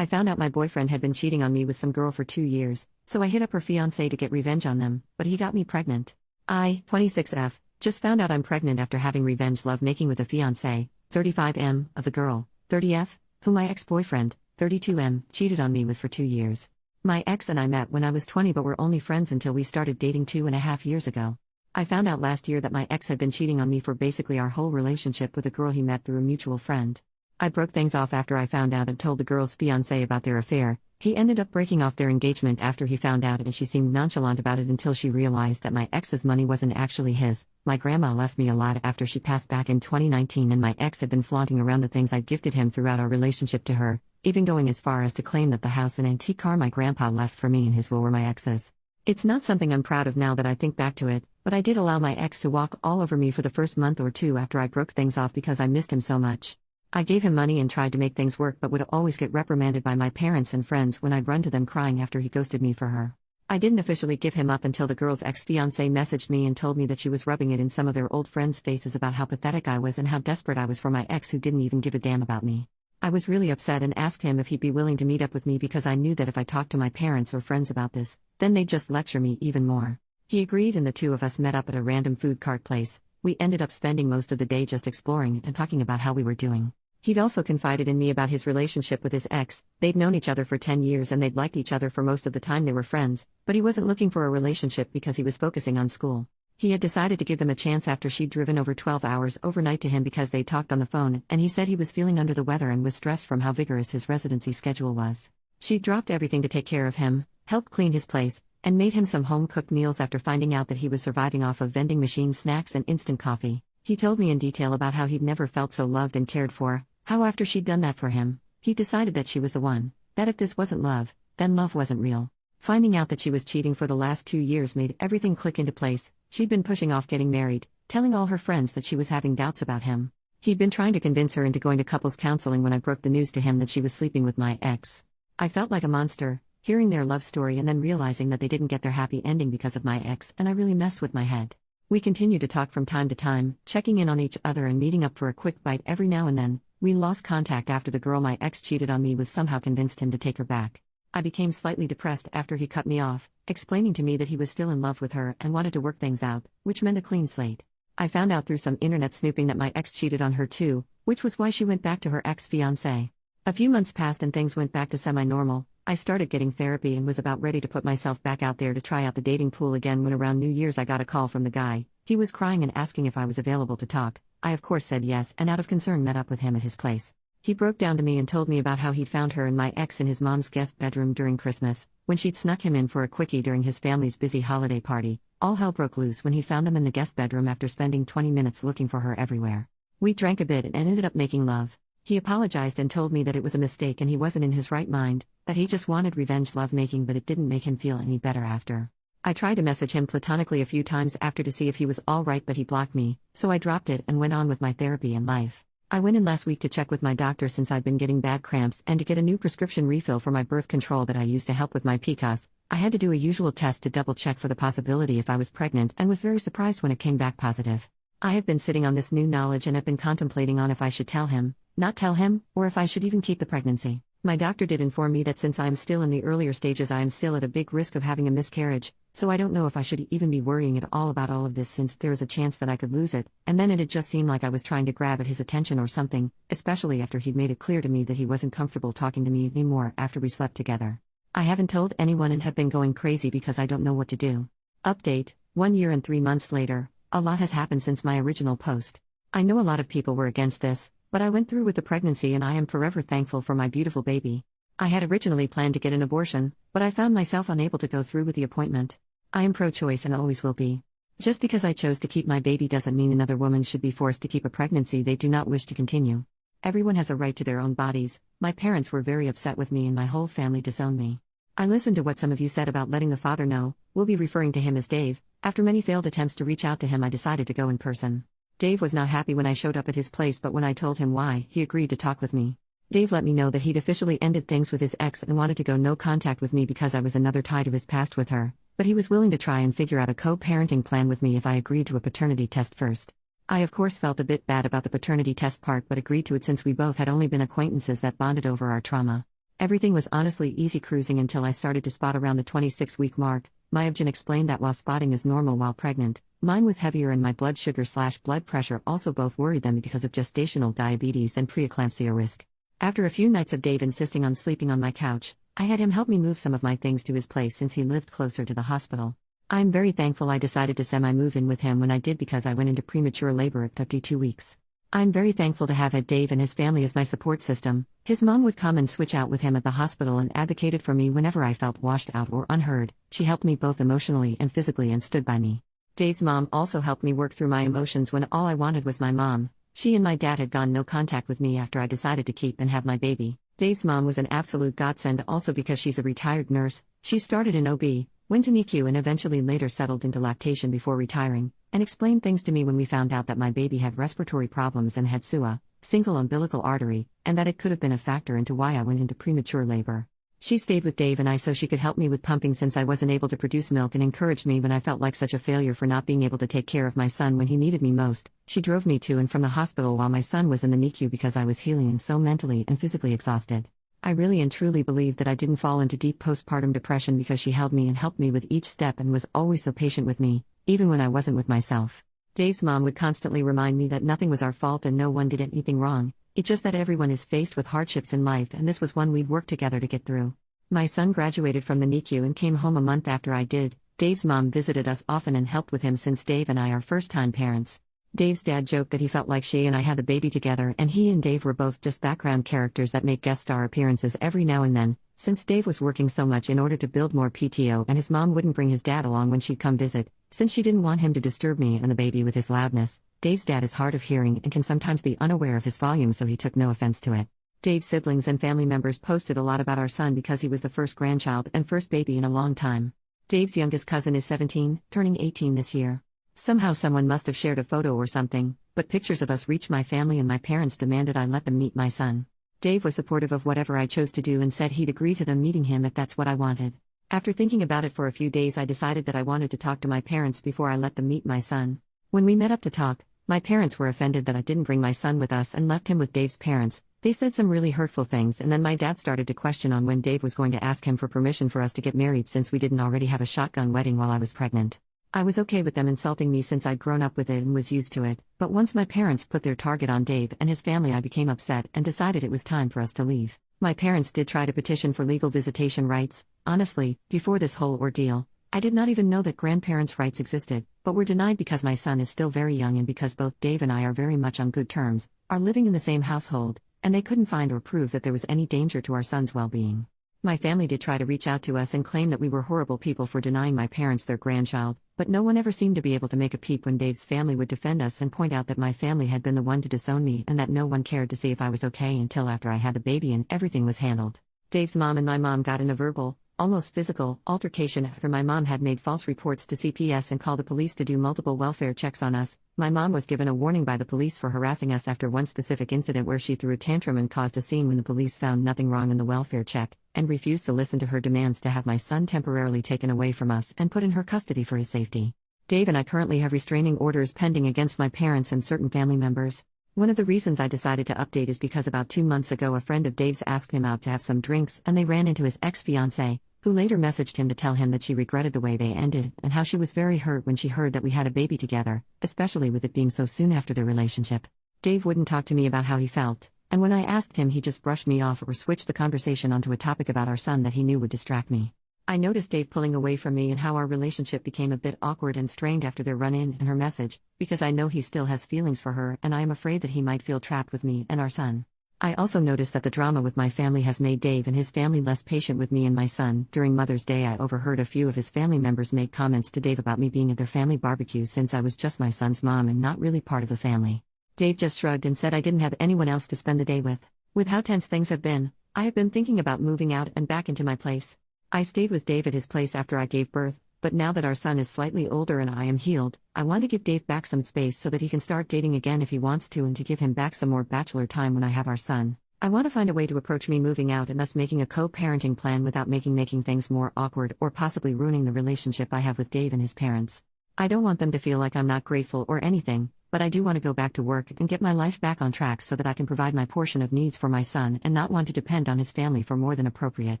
I found out my boyfriend had been cheating on me with some girl for 2 years, so I hit up her fiancé to get revenge on them, but he got me pregnant. I, 26F, just found out I'm pregnant after having revenge love making with a fiancé, 35M, of the girl, 30F, who my ex-boyfriend, 32M, cheated on me with for 2 years. My ex and I met when I was 20 but were only friends until we started dating 2.5 years ago. I found out last year that my ex had been cheating on me for basically our whole relationship with a girl he met through a mutual friend. I broke things off after I found out and told the girl's fiancé about their affair. He ended up breaking off their engagement after he found out, and she seemed nonchalant about it until she realized that my ex's money wasn't actually his. My grandma left me a lot after she passed back in 2019, and my ex had been flaunting around the things I'd gifted him throughout our relationship to her, even going as far as to claim that the house and antique car my grandpa left for me and his will were my ex's. It's not something I'm proud of now that I think back to it, but I did allow my ex to walk all over me for the first month or two after I broke things off because I missed him so much. I gave him money and tried to make things work but would always get reprimanded by my parents and friends when I'd run to them crying after he ghosted me for her. I didn't officially give him up until the girl's ex-fiancé messaged me and told me that she was rubbing it in some of their old friends' faces about how pathetic I was and how desperate I was for my ex who didn't even give a damn about me. I was really upset and asked him if he'd be willing to meet up with me because I knew that if I talked to my parents or friends about this, then they'd just lecture me even more. He agreed and the two of us met up at a random food cart place. We ended up spending most of the day just exploring and talking about how we were doing. He'd also confided in me about his relationship with his ex. They'd known each other for 10 years and they'd liked each other for most of the time they were friends, but he wasn't looking for a relationship because he was focusing on school. He had decided to give them a chance after she'd driven over 12 hours overnight to him because they talked on the phone, and he said he was feeling under the weather and was stressed from how vigorous his residency schedule was. She'd dropped everything to take care of him, helped clean his place, and made him some home-cooked meals after finding out that he was surviving off of vending machine snacks and instant coffee. He told me in detail about how he'd never felt so loved and cared for, how after she'd done that for him, he decided that she was the one, that if this wasn't love, then love wasn't real. Finding out that she was cheating for the last 2 years made everything click into place. She'd been pushing off getting married, telling all her friends that she was having doubts about him. He'd been trying to convince her into going to couples counseling when I broke the news to him that she was sleeping with my ex. I felt like a monster, hearing their love story and then realizing that they didn't get their happy ending because of my ex, and I really messed with my head. We continued to talk from time to time, checking in on each other and meeting up for a quick bite every now and then. We lost contact after the girl my ex cheated on me with somehow convinced him to take her back. I became slightly depressed after he cut me off, explaining to me that he was still in love with her and wanted to work things out, which meant a clean slate. I found out through some internet snooping that my ex cheated on her too, which was why she went back to her ex-fiancé. A few months passed and things went back to semi-normal. I started getting therapy and was about ready to put myself back out there to try out the dating pool again when around New Year's I got a call from the guy. He was crying and asking if I was available to talk. I of course said yes and out of concern met up with him at his place. He broke down to me and told me about how he'd found her and my ex in his mom's guest bedroom during Christmas, when she'd snuck him in for a quickie during his family's busy holiday party. All hell broke loose when he found them in the guest bedroom after spending 20 minutes looking for her everywhere. We drank a bit and ended up making love. He apologized and told me that it was a mistake and he wasn't in his right mind, that he just wanted revenge lovemaking but it didn't make him feel any better after. I tried to message him platonically a few times after to see if he was alright but he blocked me, so I dropped it and went on with my therapy and life. I went in last week to check with my doctor since I'd been getting bad cramps and to get a new prescription refill for my birth control that I use to help with my PCOS. I had to do a usual test to double check for the possibility if I was pregnant and was very surprised when it came back positive. I have been sitting on this new knowledge and have been contemplating on if I should tell him, not tell him, or if I should even keep the pregnancy. My doctor did inform me that since I am still in the earlier stages I am still at a big risk of having a miscarriage, so I don't know if I should even be worrying at all about all of this since there is a chance that I could lose it, and then it'd just seem like I was trying to grab at his attention or something, especially after he'd made it clear to me that he wasn't comfortable talking to me anymore after we slept together. I haven't told anyone and have been going crazy because I don't know what to do. Update, 1 year and 3 months later, a lot has happened since my original post. I know a lot of people were against this, but I went through with the pregnancy and I am forever thankful for my beautiful baby. I had originally planned to get an abortion, but I found myself unable to go through with the appointment. I am pro-choice and always will be. Just because I chose to keep my baby doesn't mean another woman should be forced to keep a pregnancy they do not wish to continue. Everyone has a right to their own bodies. My parents were very upset with me and my whole family disowned me. I listened to what some of you said about letting the father know, we'll be referring to him as Dave. After many failed attempts to reach out to him I decided to go in person. Dave was not happy when I showed up at his place but when I told him why, he agreed to talk with me. Dave let me know that he'd officially ended things with his ex and wanted to go no contact with me because I was another tie to his past with her, but he was willing to try and figure out a co-parenting plan with me if I agreed to a paternity test first. I of course felt a bit bad about the paternity test part but agreed to it since we both had only been acquaintances that bonded over our trauma. Everything was honestly easy cruising until I started to spot around the 26-week mark. Myobgen explained that while spotting is normal while pregnant, mine was heavier and my blood sugar/blood pressure also both worried them because of gestational diabetes and preeclampsia risk. After a few nights of Dave insisting on sleeping on my couch, I had him help me move some of my things to his place since he lived closer to the hospital. I'm very thankful I decided to semi-move in with him when I did because I went into premature labor at 52 weeks. I'm very thankful to have had Dave and his family as my support system. His mom would come and switch out with him at the hospital and advocated for me whenever I felt washed out or unheard. She helped me both emotionally and physically and stood by me. Dave's mom also helped me work through my emotions when all I wanted was my mom. She and my dad had gone no contact with me after I decided to keep and have my baby. Dave's mom was an absolute godsend also because she's a retired nurse. She started in OB, went to NICU and eventually later settled into lactation before retiring, and explained things to me when we found out that my baby had respiratory problems and had SUA, single umbilical artery, and that it could have been a factor into why I went into premature labor. She stayed with Dave and I so she could help me with pumping since I wasn't able to produce milk and encouraged me when I felt like such a failure for not being able to take care of my son when he needed me most. She drove me to and from the hospital while my son was in the NICU because I was healing and so mentally and physically exhausted. I really and truly believe that I didn't fall into deep postpartum depression because she held me and helped me with each step and was always so patient with me, even when I wasn't with myself. Dave's mom would constantly remind me that nothing was our fault and no one did anything wrong, it's just that everyone is faced with hardships in life and this was one we'd work together to get through. My son graduated from the NICU and came home a month after I did. Dave's mom visited us often and helped with him since Dave and I are first-time parents. Dave's dad joked that he felt like she and I had the baby together and he and Dave were both just background characters that make guest star appearances every now and then, since Dave was working so much in order to build more PTO and his mom wouldn't bring his dad along when she'd come visit, since she didn't want him to disturb me and the baby with his loudness. Dave's dad is hard of hearing and can sometimes be unaware of his volume so he took no offense to it. Dave's siblings and family members posted a lot about our son because he was the first grandchild and first baby in a long time. Dave's youngest cousin is 17, turning 18 this year. Somehow someone must have shared a photo or something, but pictures of us reached my family and my parents demanded I let them meet my son. Dave was supportive of whatever I chose to do and said he'd agree to them meeting him if that's what I wanted. After thinking about it for a few days I decided that I wanted to talk to my parents before I let them meet my son. When we met up to talk, my parents were offended that I didn't bring my son with us and left him with Dave's parents. They said some really hurtful things and then my dad started to question on when Dave was going to ask him for permission for us to get married since we didn't already have a shotgun wedding while I was pregnant. I was okay with them insulting me since I'd grown up with it and was used to it, but once my parents put their target on Dave and his family I became upset and decided it was time for us to leave. My parents did try to petition for legal visitation rights. Honestly, before this whole ordeal, I did not even know that grandparents' rights existed, but were denied because my son is still very young and because both Dave and I are very much on good terms, are living in the same household, and they couldn't find or prove that there was any danger to our son's well-being. My family did try to reach out to us and claim that we were horrible people for denying my parents their grandchild, but no one ever seemed to be able to make a peep when Dave's family would defend us and point out that my family had been the one to disown me and that no one cared to see if I was okay until after I had the baby and everything was handled. Dave's mom and my mom got in a verbal, almost physical, altercation after my mom had made false reports to CPS and called the police to do multiple welfare checks on us. My mom was given a warning by the police for harassing us after one specific incident where she threw a tantrum and caused a scene when the police found nothing wrong in the welfare check, and refused to listen to her demands to have my son temporarily taken away from us and put in her custody for his safety. Dave and I currently have restraining orders pending against my parents and certain family members. One of the reasons I decided to update is because about 2 months ago a friend of Dave's asked him out to have some drinks and they ran into his ex-fiancée, who later messaged him to tell him that she regretted the way they ended and how she was very hurt when she heard that we had a baby together, especially with it being so soon after their relationship. Dave wouldn't talk to me about how he felt, and when I asked him he just brushed me off or switched the conversation onto a topic about our son that he knew would distract me. I noticed Dave pulling away from me and how our relationship became a bit awkward and strained after their run-in and her message, because I know he still has feelings for her and I am afraid that he might feel trapped with me and our son. I also noticed that the drama with my family has made Dave and his family less patient with me and my son. During Mother's Day I overheard a few of his family members make comments to Dave about me being at their family barbecue since I was just my son's mom and not really part of the family. Dave just shrugged and said I didn't have anyone else to spend the day with. With how tense things have been, I have been thinking about moving out and back into my place. I stayed with Dave at his place after I gave birth, but now that our son is slightly older and I am healed, I want to give Dave back some space so that he can start dating again if he wants to and to give him back some more bachelor time when I have our son. I want to find a way to approach me moving out and us making a co-parenting plan without making things more awkward or possibly ruining the relationship I have with Dave and his parents. I don't want them to feel like I'm not grateful or anything, but I do want to go back to work and get my life back on track so that I can provide my portion of needs for my son and not want to depend on his family for more than appropriate.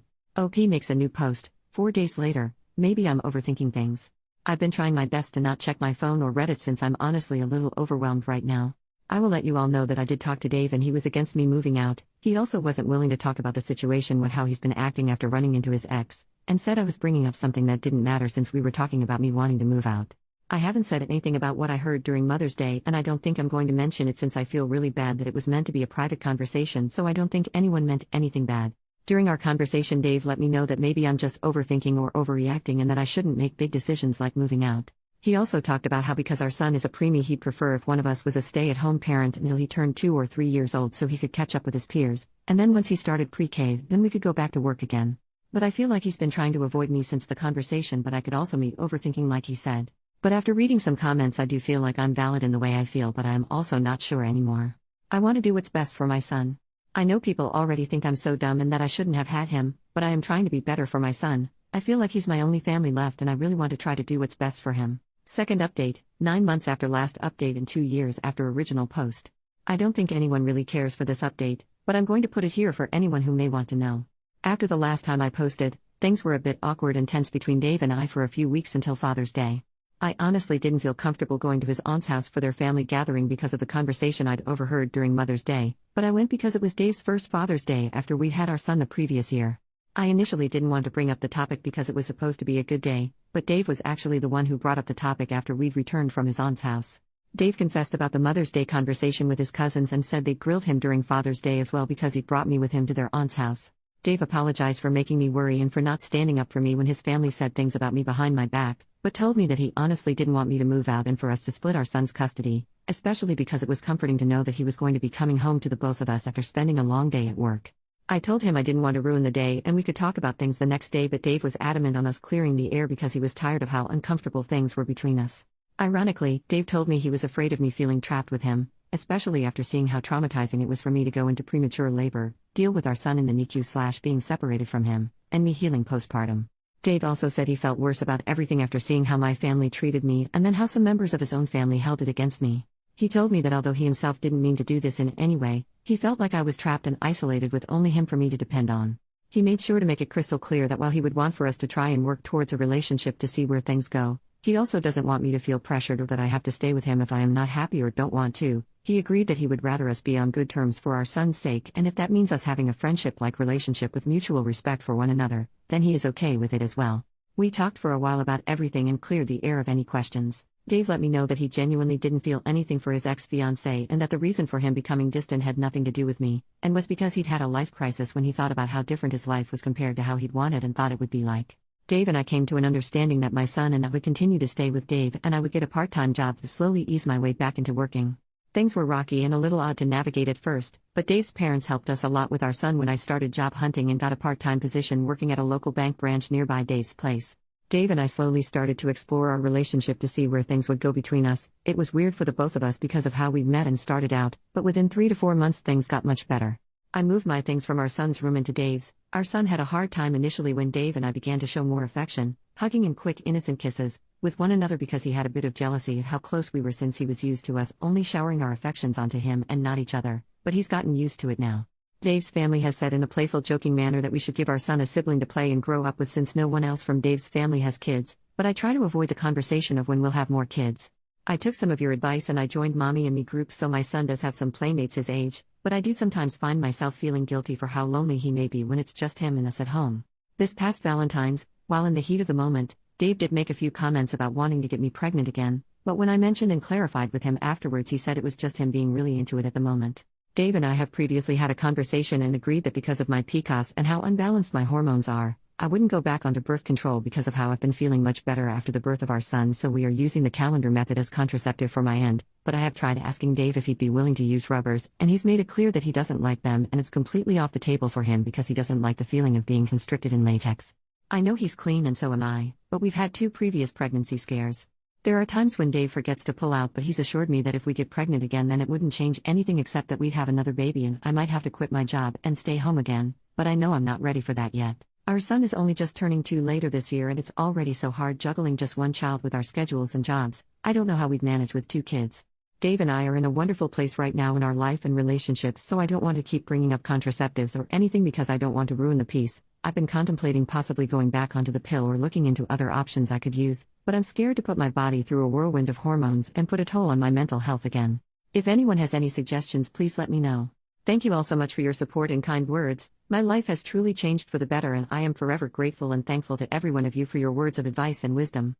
OP makes a new post, 4 days later. Maybe I'm overthinking things. I've been trying my best to not check my phone or Reddit since I'm honestly a little overwhelmed right now. I will let you all know that I did talk to Dave and he was against me moving out. He also wasn't willing to talk about the situation with how he's been acting after running into his ex, and said I was bringing up something that didn't matter since we were talking about me wanting to move out. I haven't said anything about what I heard during Mother's Day, and I don't think I'm going to mention it since I feel really bad that it was meant to be a private conversation, so I don't think anyone meant anything bad. During our conversation, Dave let me know that maybe I'm just overthinking or overreacting and that I shouldn't make big decisions like moving out. He also talked about how because our son is a preemie, he'd prefer if one of us was a stay-at-home parent until he turned 2 or 3 years old so he could catch up with his peers, and then once he started pre-K, then we could go back to work again. But I feel like he's been trying to avoid me since the conversation, but I could also be overthinking like he said. But after reading some comments, I do feel like I'm valid in the way I feel, but I am also not sure anymore. I want to do what's best for my son. I know people already think I'm so dumb and that I shouldn't have had him, but I am trying to be better for my son. I feel like he's my only family left and I really want to try to do what's best for him. Second update, 9 months after last update and 2 years after original post. I don't think anyone really cares for this update, but I'm going to put it here for anyone who may want to know. After the last time I posted, things were a bit awkward and tense between Dave and I for a few weeks until Father's Day. I honestly didn't feel comfortable going to his aunt's house for their family gathering because of the conversation I'd overheard during Mother's Day, but I went because it was Dave's first Father's Day after we'd had our son the previous year. I initially didn't want to bring up the topic because it was supposed to be a good day, but Dave was actually the one who brought up the topic after we'd returned from his aunt's house. Dave confessed about the Mother's Day conversation with his cousins and said they grilled him during Father's Day as well because he brought me with him to their aunt's house. Dave apologized for making me worry and for not standing up for me when his family said things about me behind my back, but told me that he honestly didn't want me to move out and for us to split our son's custody, especially because it was comforting to know that he was going to be coming home to the both of us after spending a long day at work. I told him I didn't want to ruin the day and we could talk about things the next day, but Dave was adamant on us clearing the air because he was tired of how uncomfortable things were between us. Ironically, Dave told me he was afraid of me feeling trapped with him, especially after seeing how traumatizing it was for me to go into premature labor, deal with our son in the NICU/being separated from him, and me healing postpartum. Dave also said he felt worse about everything after seeing how my family treated me and then how some members of his own family held it against me. He told me that although he himself didn't mean to do this in any way, he felt like I was trapped and isolated with only him for me to depend on. He made sure to make it crystal clear that while he would want for us to try and work towards a relationship to see where things go, he also doesn't want me to feel pressured or that I have to stay with him if I am not happy or don't want to. He agreed that he would rather us be on good terms for our son's sake, and if that means us having a friendship-like relationship with mutual respect for one another, then he is okay with it as well. We talked for a while about everything and cleared the air of any questions. Dave let me know that he genuinely didn't feel anything for his ex-fiancée and that the reason for him becoming distant had nothing to do with me, and was because he'd had a life crisis when he thought about how different his life was compared to how he'd wanted and thought it would be like. Dave and I came to an understanding that my son and I would continue to stay with Dave and I would get a part-time job to slowly ease my way back into working. Things were rocky and a little odd to navigate at first, but Dave's parents helped us a lot with our son when I started job hunting and got a part-time position working at a local bank branch nearby Dave's place. Dave and I slowly started to explore our relationship to see where things would go between us. It was weird for the both of us because of how we met and started out, but within 3 to 4 months things got much better. I moved my things from our son's room into Dave's. Our son had a hard time initially when Dave and I began to show more affection, hugging and quick innocent kisses, with one another because he had a bit of jealousy at how close we were since he was used to us only showering our affections onto him and not each other, but he's gotten used to it now. Dave's family has said in a playful joking manner that we should give our son a sibling to play and grow up with since no one else from Dave's family has kids, but I try to avoid the conversation of when we'll have more kids. I took some of your advice and I joined Mommy and Me groups so my son does have some playmates his age, but I do sometimes find myself feeling guilty for how lonely he may be when it's just him and us at home. This past Valentine's, while in the heat of the moment, Dave did make a few comments about wanting to get me pregnant again, but when I mentioned and clarified with him afterwards he said it was just him being really into it at the moment. Dave and I have previously had a conversation and agreed that because of my PCOS and how unbalanced my hormones are, I wouldn't go back onto birth control because of how I've been feeling much better after the birth of our son, so we are using the calendar method as contraceptive for my end, but I have tried asking Dave if he'd be willing to use rubbers, and he's made it clear that he doesn't like them and it's completely off the table for him because he doesn't like the feeling of being constricted in latex. I know he's clean and so am I, but we've had 2 previous pregnancy scares. There are times when Dave forgets to pull out, but he's assured me that if we get pregnant again then it wouldn't change anything except that we'd have another baby and I might have to quit my job and stay home again, but I know I'm not ready for that yet. Our son is only just turning 2 later this year and it's already so hard juggling just one child with our schedules and jobs. I don't know how we'd manage with 2 kids. Dave and I are in a wonderful place right now in our life and relationships, so I don't want to keep bringing up contraceptives or anything because I don't want to ruin the peace. I've been contemplating possibly going back onto the pill or looking into other options I could use, but I'm scared to put my body through a whirlwind of hormones and put a toll on my mental health again. If anyone has any suggestions, please let me know. Thank you all so much for your support and kind words. My life has truly changed for the better, and I am forever grateful and thankful to every one of you for your words of advice and wisdom.